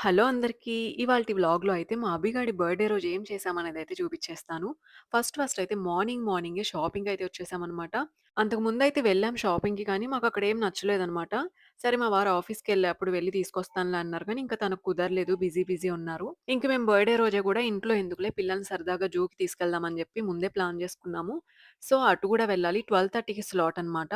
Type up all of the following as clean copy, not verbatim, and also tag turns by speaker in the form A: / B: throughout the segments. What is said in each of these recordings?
A: Hello అందరికీ. ఇవాల్టి వ్లాగ్‌లో అయితే మా అభిగాడి బర్త్‌డే రోజు ఏం చేశామనేదైతే చూపిచ్చేస్తాను. ఫస్ట్ అయితే మార్నింగే షాపింగ్‌కయితే వచ్చేసామనమాట. అంతకుముందయితే వెళ్ళాం షాపింగ్‌కి కానీ మాకక్కడ ఏం నచ్చలేదనమాట. సరే మా వారు ఆఫీస్‌కెళ్ళేప్పుడు వెళ్లి తీసుకొస్తానులే అన్నారు కానీ ఇంక తనకు కుదరలేదు. బిజీ ఉన్నారు. ఇంక మేము బర్త్‌డే రోజే గూడా ఇంట్లో ఎందుకులే పిల్లల్ని సరదాగా జూకి తీసుకెళ్దాం అని జెప్పి ముందే ప్లాన్ జేసుకున్నాము. సో, అటు గూడా వెళ్ళాలి. 12:30కి స్లాట్ అనమాట.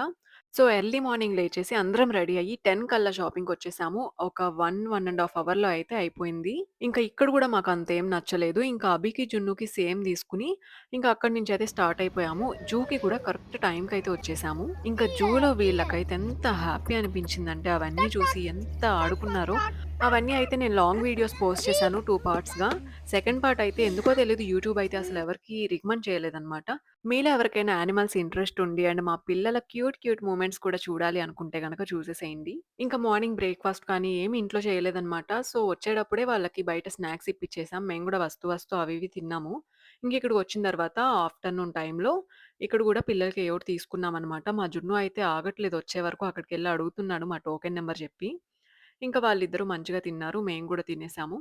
A: సో, ఎర్లీ మార్నింగ్ లేచేసి అందరం రెడీ అయ్యి 10 కల్లా షాపింగ్‌కొచ్చేసాము. ఒక 1 ½ అవర్‌లో అయితే అయిపోయింది. ఇంకా ఇక్కడ గూడా మాకంతేం నచ్చలేదు. ఇంకా అభికి, జున్నుకి సేమ్ తీసుకొని ఇంకా అక్కడి నుంచయితే స్టార్ట్ అయిపోయాము. జూకి కూడా కరెక్ట్ టైంకయితే వచ్చేసాము. ఇంకా జూలో వీళ్ళకైతే ఎంత హ్యాపీ అనిపించిందంటే అవన్నీ చూసి ఎంత ఆడుకున్నారో. అవన్నీ అయితే నేను లాంగ్ వీడియోస్ పోస్ట్ చేశాను 2 పార్ట్స్‌గా. సెకండ్ పార్ట్ అయితే ఎందుకో తెలీదు యూట్యూబ్ అయితే అసలెవరికీ రికమెండ్ చేయలేదనమాట. మీలో ఎవరికైనా యానిమల్స్ ఇంట్రెస్ట్ ఉండి అండ్ మా పిల్లల క్యూట్ మూమెంట్స్ కూడా చూడాలి అనుకుంటే గనక చూసేసేయండి. ఇంకా మార్నింగ్ బ్రేక్‌ఫాస్ట్ కానీ ఏమి ఇంట్లో చేయలేదనమాట. సో, వచ్చేటప్పుడే వాళ్ళకి బయట స్నాక్స్ ఇప్పిచ్చేసాం. మేము గూడా వస్తూ అవి ఇవి తిన్నాము. ఇంకిక్కడికొచ్చిన తర్వాత ఆఫ్టర్‌నూన్ టైంలో ఇక్కడ గూడా పిల్లలకి ఏవోటి తీసుకున్నామనమాట. మా జున్ను అయితే ఆగట్లేదు వచ్చే వరకు అక్కడికెళ్ళి అడుగుతున్నాడు మా టోకెన్ నంబర్ చెప్పి. ఇంకా వాళ్ళిద్దరూ మంచిగా తిన్నారు. మేము గూడా తినేసాము.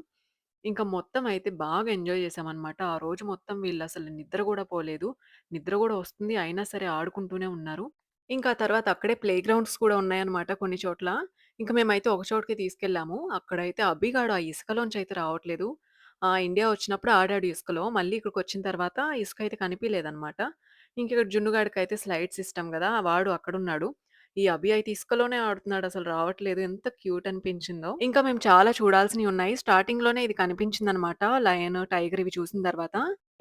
A: ఇంకా మొత్తం అయితే బాగా ఎంజాయ్ చేశామనమాట. ఆ రోజు మొత్తం వీళ్ళసలు నిద్ర గూడా పోలేదు. నిద్ర గూడా వస్తుంది. అయినా సరే ఆడుకుంటూనే ఉన్నారు. ఇంకా తర్వాత అక్కడే ప్లే గ్రౌండ్స్ కూడా ఉన్నాయన్నమాట కొన్ని చోట్ల. ఇంక మేమైతే ఒక చోటుకి తీసుకెళ్ళాము. అక్కడైతే అభిగాడు ఆ ఇసుకలోంచయితే రావట్లేదు. ఇండియా వచ్చినప్పుడు ఆడాడు ఇసుకలో. మళ్ళీ ఇక్కడికొచ్చిన తర్వాత ఇసుక అయితే కనిపియలేదన్నమాట. ఇంకిక్కడ జున్నుగాడికైతే స్లైడ్స్ ఇష్టం గదా! వాడు అక్కడున్నాడు. ఈ అభి అయితే ఇసుకలోనే ఆడుతున్నాడసలు రావట్లేదు. ఎంత క్యూట్ అనిపించిందో. ఇంకా మేము చాలా చూడాల్సినియున్నాయి. స్టార్టింగ్‌లోనే ఇది కనిపించిందనమాట. లయన్, టైగర్ ఇవి చూసిన తర్వాత.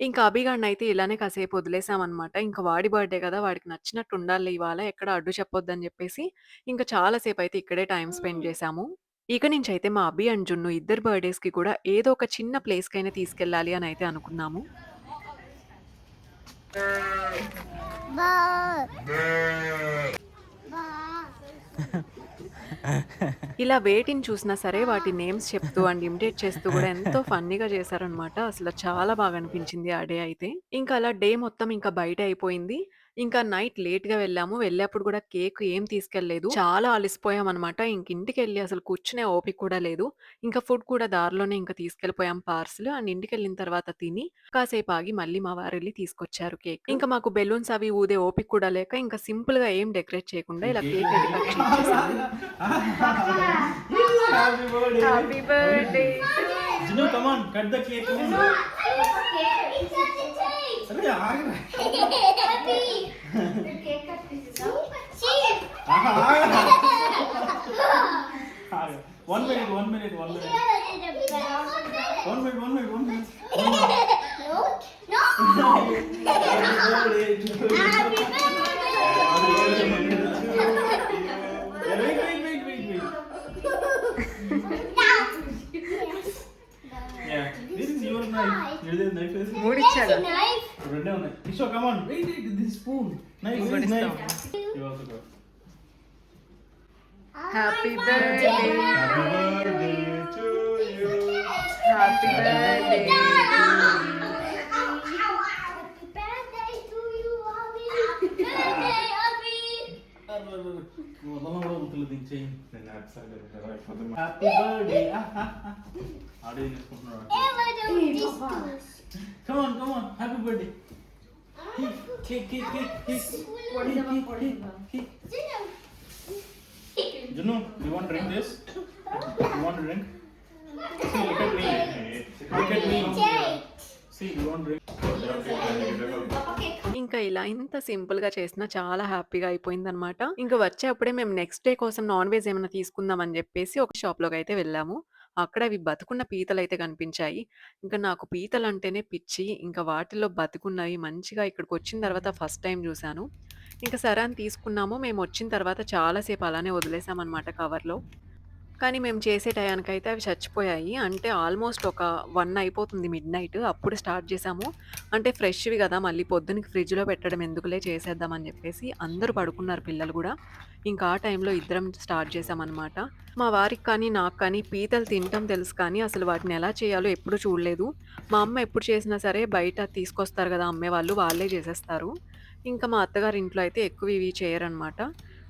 A: ఇంకా అభిగాడినయితే ఇలానే కాసేపు వదిలేసామనమాట. ఇంక వాడి బర్త్‌డే గదా! వాడికి నచ్చినట్టు ఉండాలి ఇవాళ ఎక్కడ అడ్డు చెప్పొద్దని జెప్పేసి, ఇంకా చాలా సేపయితే ఇక్కడే టైమ్ స్పెండ్ జేశాము. ఇక నుంచయితే మా అభి అండ్ జున్ను ఇద్దరి బర్త్‌డేస్‌కి కూడా ఏదో ఒక చిన్న ప్లేస్‌కైనా తీసుకెళ్ళాలి అనయితే అనుకున్నాము. ఇలా వేటిని చూసినా సరే వాటి నేమ్స్ చెప్తూ అండ్ ఇమిటేట్ చేస్తూ గూడా ఎంతో ఫన్నీగా చేశారనమాట. అసల చాలా బాగా అనిపించింది ఆ డే అయితే. ఇంకా అలా డే మొత్తం ఇంకా బయటే అయిపోయింది. ఇంకా నైట్ లేట్‌గా వెళ్ళాము. వెళ్ళేప్పుడు గూడా కేక్ ఏం తీసుకెళ్ళలేదు. చాలా అలిసిపోయామనమాట. ఇంకింటికెళ్ళి అసలు కూర్చునే ఓపిక కూడా లేదు. ఇంకా ఫుడ్ కూడా దారిలోనే ఇంకా తీసుకెళ్ళిపోయాం పార్సెల్. అండ్ ఇంటికెళ్ళిన తర్వాత తిని కాసేపు ఆగి మళ్ళీ మా వారెళ్లి తీసుకొచ్చారు కేక్. ఇంకా మాకు బెలూన్స్ అవి ఊదే ఓపిక కూడా లేక ఇంకా సింపుల్‌గా ఏం డెకరేట్ చేయకుండా ఇలా కేక్ అయితే కట్ చేయిచ్చేసాము.
B: Happy birthday.
A: Happy birthday to you.
B: Jinu, come on, cut the cake. Come on. अरे आग रहा है। आग। One minute. One minute. One minute. One minute. One minute. One minute. Happy birthday to you. Wait. Yeah. This is your knife. Here the knife is.
A: మూడిచ్చాడు.
B: Rende unnai. Isho, come on. Wait. This is spoon. Knife. This is knife. You also go.
A: Happy birthday.
B: Happy birthday to you.
A: Happy birthday. Happy birthday. ఆడే చేసుకుంటున్నాడు. Come on. Happy birthday. Cake. Junu, you want to drink this? You want to drink? See, look at me. See, you want to drink? ఇంకా ఇలా ఇంత సింపుల్‌గా చేసినా చాలా హ్యాపీగా అయిపోయిందనమాట. ఇంక వచ్చేప్పుడే మేము నెక్స్ట్ డే కోసం నాన్ వెజ్ ఏమన్నా తీసుకుందాం అని జెప్పేసి ఒక షాప్‌లోకైతే వెళ్ళాము. అక్కడ అవి బతికున్న పీతలైతే కనిపించాయి. ఇంక నాకు పీతలంటేనే పిచ్చి. ఇంక వాటిల్లో బతికున్నవి మంచిగా ఇక్కడికొచ్చిన తర్వాత ఫస్ట్ టైమ్ జూసాను. ఇంక సరే అని తీసుకున్నాము. మేమొచ్చిన తర్వాత చాలా సేపు అలానే వదిలేసామనమాట కవర్‌లో. కానీ మేము చేసే టయానికైతే అవి చచ్చిపోయాయి. అంటే ఆల్‌మోస్ట్ ఒక 1 అయిపోతుంది మిడ్‌నైట్. అప్పుడు స్టార్ట్ చేసాము. అంటే ఫ్రెష్‌వి గదా! మళ్ళీ పొద్దునకి ఫ్రిడ్జ్‌లో పెట్టడం ఎందుకులే చేసేద్దాం అని జెప్పేసి అందరూ పడుకున్నారు పిల్లలు గూడా. ఇంకా ఆ టైంలో ఇద్దరం స్టార్ట్ చేశామనమాట. మా వారికి కానీ, నాకు కానీ పీతలు తినటం తెలుసు కానీ అసలు వాటిని ఎలా చేయాలో ఎప్పుడు చూడలేదు. మా అమ్మ ఎప్పుడు చేసినా సరే బయట తీసుకొస్తారు గదా! అమ్మేవాళ్ళు వాళ్ళే చేసేస్తారు. ఇంకా మా అత్తగారి ఇంట్లో అయితే ఎక్కువ ఇవి చేయరనమాట.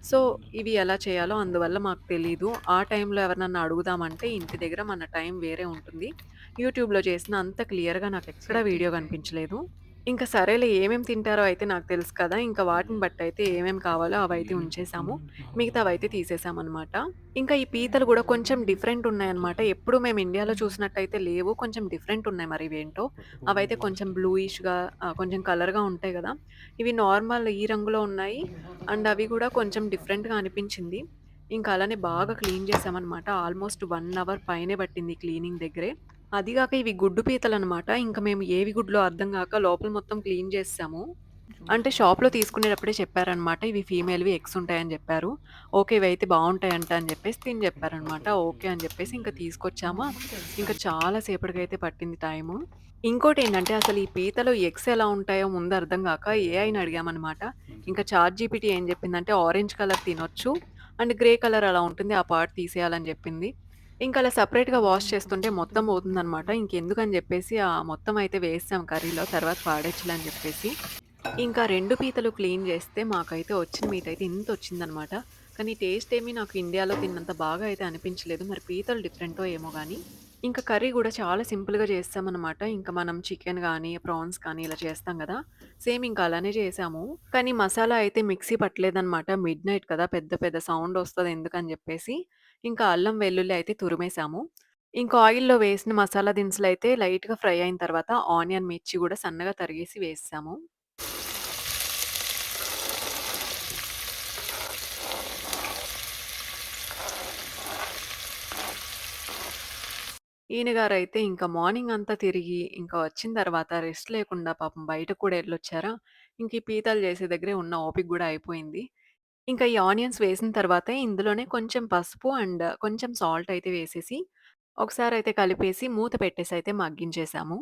A: సో, ఇవి ఎలా చేయాలో అందువల్ల మాకు తెలీదు. ఆ టైంలో ఎవరినన్నా అడుగుదామంటే ఇంటి దగ్గర మన టైం వేరే ఉంటుంది. యూట్యూబ్‌లో చేసిన అంత క్లియర్‌గా నాకెక్కడ
C: Sì,
A: వీడియో
C: sì.
A: కనిపించలేదు. ఇంక సరేలే ఏమేమి తింటారో అయితే నాకు తెలుసు కదా! ఇంక వాటిని బట్టయితే ఏమేమి కావాలో అవైతే ఉంచేసాము. మిగతావైతే తీసేసామనమాట. ఇంకా ఈ పీతలు గూడా కొంచెం డిఫరెంట్ ఉన్నాయన్నమాట. ఎప్పుడు మేము ఇండియాలో చూసినట్టయితే లేవు. కొంచెం డిఫరెంట్ ఉన్నాయి మరి ఇవేంటో. అవైతే కొంచెం బ్లూయిష్‌గా కొంచెం కలర్‌గా ఉంటాయి గదా! ఇవి నార్మల్ ఈ రంగులో ఉన్నాయి. అండ్ అవి గూడా కొంచెం డిఫరెంట్‌గా అనిపించింది. ఇంకా అలానే బాగా క్లీన్ చేశామనమాట. ఆల్‌మోస్ట్ 1 అవర్ పైనే పట్టింది క్లీనింగ్ దగ్గరే. అది గాక ఇవి గుడ్డు పీతలనమాట. ఇంక మేము ఏవి గుడ్లో అర్థం గాక లోపల మొత్తం క్లీన్ చేసేసాము. అంటే
C: Giusto.
A: షాప్‌లో తీసుకునేటప్పుడే చెప్పారనమాట. ఇవి ఫీమేల్‌వి ఎగ్స్ ఉంటాయని జెప్పారు. ఓకే. ఇవైతే బావుంటాయంట అని జెప్పేసి తిను జెప్పారనమాట. ఓకే అని జెప్పేసి ఇంక తీసుకొచ్చామా. ఇంక
C: Interessante.
A: చాలా సేపటికైతే పట్టింది టైము. ఇంకోటేంటంటే అసలు ఈ పీతలో ఎగ్స్ ఎలా ఉంటాయో ముందు అర్థం గాక ఏఐని అడిగామనమాట. ఇంకా చాట్‌జీపీటీ ఏం జెప్పిందంటే ఆరెంజ్ కలర్ తినొచ్చు. అండ్ గ్రే కలర్ అలా ఉంటుంది. ఆ పార్ట్ తీసేయాలని జెప్పింది. ఇంక అలా సెపరేట్‌గా వాష్ చేస్తుంటే మొత్తం పోతుందనమాట. ఇంకెందుకని జెప్పేసి మొత్తం అయితే వేసేసాం కర్రీలో. తర్వాత పాడేయచ్చులే అని జెప్పేసి. ఇంకా 2 పీతలు క్లీన్ జేస్తే మాకైతే వచ్చిన మీటయితే ఇంతొచ్చిందనమాట. కానీ టేస్ట్ ఏమి నాకు ఇండియాలో తిన్నంత బాగా అయితే అనిపించలేదు. మరి పీతలు డిఫరెంటో ఏమో గానీ. ఇంకా కర్రీ గూడా చాలా సింపుల్‌గా చేసేసామనమాట. ఇంక మనం చికెన్ గానీ, ప్రాన్స్ కానీ ఇలా చేస్తాం గదా! సేమ్ ఇంక అలానే చేసాము. కానీ మసాలా అయితే మిక్సీ పట్టలేదనమాట. మిడ్‌నైట్ కదా! పెద్ద పెద్ద సౌండొస్తది ఎందుకని జెప్పేసి, ఇంకా అల్లం, వెల్లుల్లి అయితే తురిమేసాము. ఇంకా ఆయిల్‌లో వేసిన మసాలా దినుసులైతే లైట్‌గా ఫ్రై అయిన తర్వాత ఆనియన్, మిర్చి గూడా సన్నగా తరిగేసి వేసేసాము. ఈయన గారైతే ఇంకా మార్నింగ్ అంతా తిరిగి, ఇంకా వచ్చిన తర్వాత రెస్ట్ లేకుండా పాపం బయటకు కూడా ఎళ్ళొచ్చారా, ఇంక ఈ పీతలు చేసే దగ్గరే ఉన్న ఓపిక గూడా అయిపోయింది. ఇంకా ఈ ఆనియన్స్ వేసిన తర్వాతే ఇందులోనే కొంచెం పసుపు అండ్ కొంచెం సాల్ట్ అయితే వేసేసి, ఒకసారయితే కలిపేసి మూత పెట్టేసయితే మగ్గించేసాము.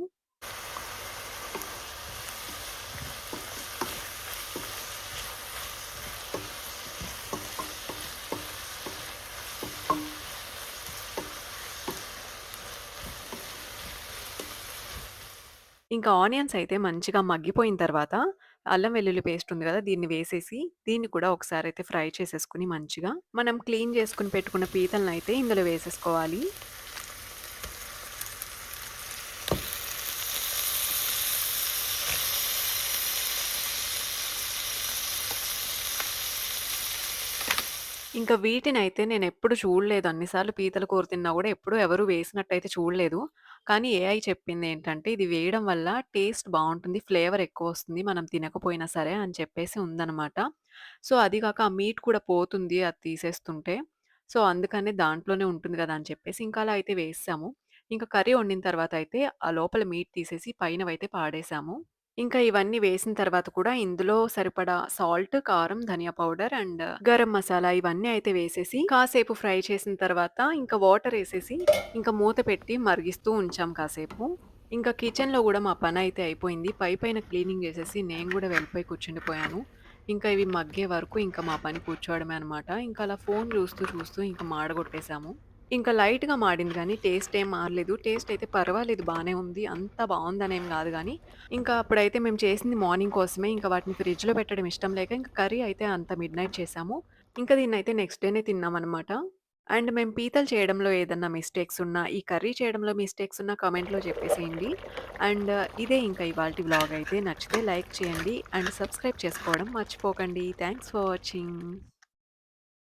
A: ఇంకా ఆనియన్స్ అయితే మంచిగా మగ్గిపోయిన తర్వాత, అల్లం వెల్లుల్లి పేస్ట్ ఉంది గదా! దీన్ని వేసేసి, దీన్ని కూడా ఒకసారయితే ఫ్రై చేసేసుకొని మంచిగా, మనం క్లీన్ చేసుకొని పెట్టుకున్న పీతలనయితే ఇందులో వేసేసుకోవాలి. ఇంకా వీటినైతే నేనెప్పుడు చూడలేదు. అన్ని సార్లు పీతల కూర తిన్నా గూడా ఎప్పుడూ ఎవరు వేసినట్టయితే చూడలేదు. కానీ ఏఐ చెప్పిందేంటంటే, ఇది వేయడం వల్ల టేస్ట్ బావుంటుంది. ఫ్లేవర్ ఎక్కువొస్తుంది. మనం తినకపోయినా సరే అని చెప్పేసి ఉందనమాట. సో, అది గాక ఆ మీట్ కూడా పోతుంది అది తీసేస్తుంటే. సో, అందుకనే దాంట్లోనే ఉంటుంది గదా! అని చెప్పేసి ఇంకా అలా అయితే వేసేసాము. ఇంకా కర్రీ వండిన తర్వాత అయితే ఆ లోపల మీట్ తీసేసి పైనవైతే పాడేసాము. ఇంకా ఇవన్నీ వేసిన తర్వాత కూడా ఇందులో సరిపడా సాల్ట్, కారం, ధనియా పౌడర్ అండ్ గరం మసాలా ఇవన్నీ అయితే వేసేసి కాసేపు ఫ్రై చేసిన తర్వాత ఇంకా వాటరేసేసి ఇంకా మూత పెట్టి మరిగిస్తూ ఉంచాం కాసేపు. ఇంకా కిచెన్‌లో గూడా మా పనయితే అయిపోయింది. పైపైన క్లీనింగ్ జేసేసి నేను గూడా వెళ్ళిపోయి కూర్చుండిపోయాను. ఇంకా ఇవి మగ్గే వరకు ఇంకా మా పని కూర్చోవడమే అనమాట. ఇంకా అలా ఫోను జూస్తూ, చూస్తూ ఇంకా మాడగొట్టేసాము. ఇంకా లైట్‌గా మాడింది గానీ టేస్ట్ ఏం మారలేదు. టేస్ట్ అయితే పర్వాలేదు బానే ఉంది. అంత బావుందనేం గాదు గానీ ఇంకా అప్పుడైతే మేము చేసింది మార్నింగ్ కోసమే. ఇంక వాటిని ఫ్రిడ్జ్‌లో పెట్టడం ఇష్టం లేక ఇంక కర్రీ అయితే అంత మిడ్‌నైట్ చేసాము. ఇంకా దీన్నయితే నెక్స్ట్ డేనే తిన్నామనమాట. అండ్ మేము పీతలు చేయడంలో ఏదన్నా మిస్టేక్స్ ఉన్నా, ఈ కర్రీ చేయడంలో మిస్టేక్స్ ఉన్నా కామెంట్‌లో చెప్పేసేయండి. అండ్ ఇదే ఇంకా ఇవాల్టి వ్లాగ్ అయితే. నచ్చితే లైక్ చేయండి అండ్ సబ్స్క్రైబ్ చేసుకోవడం మర్చిపోకండి. Thanks for watching.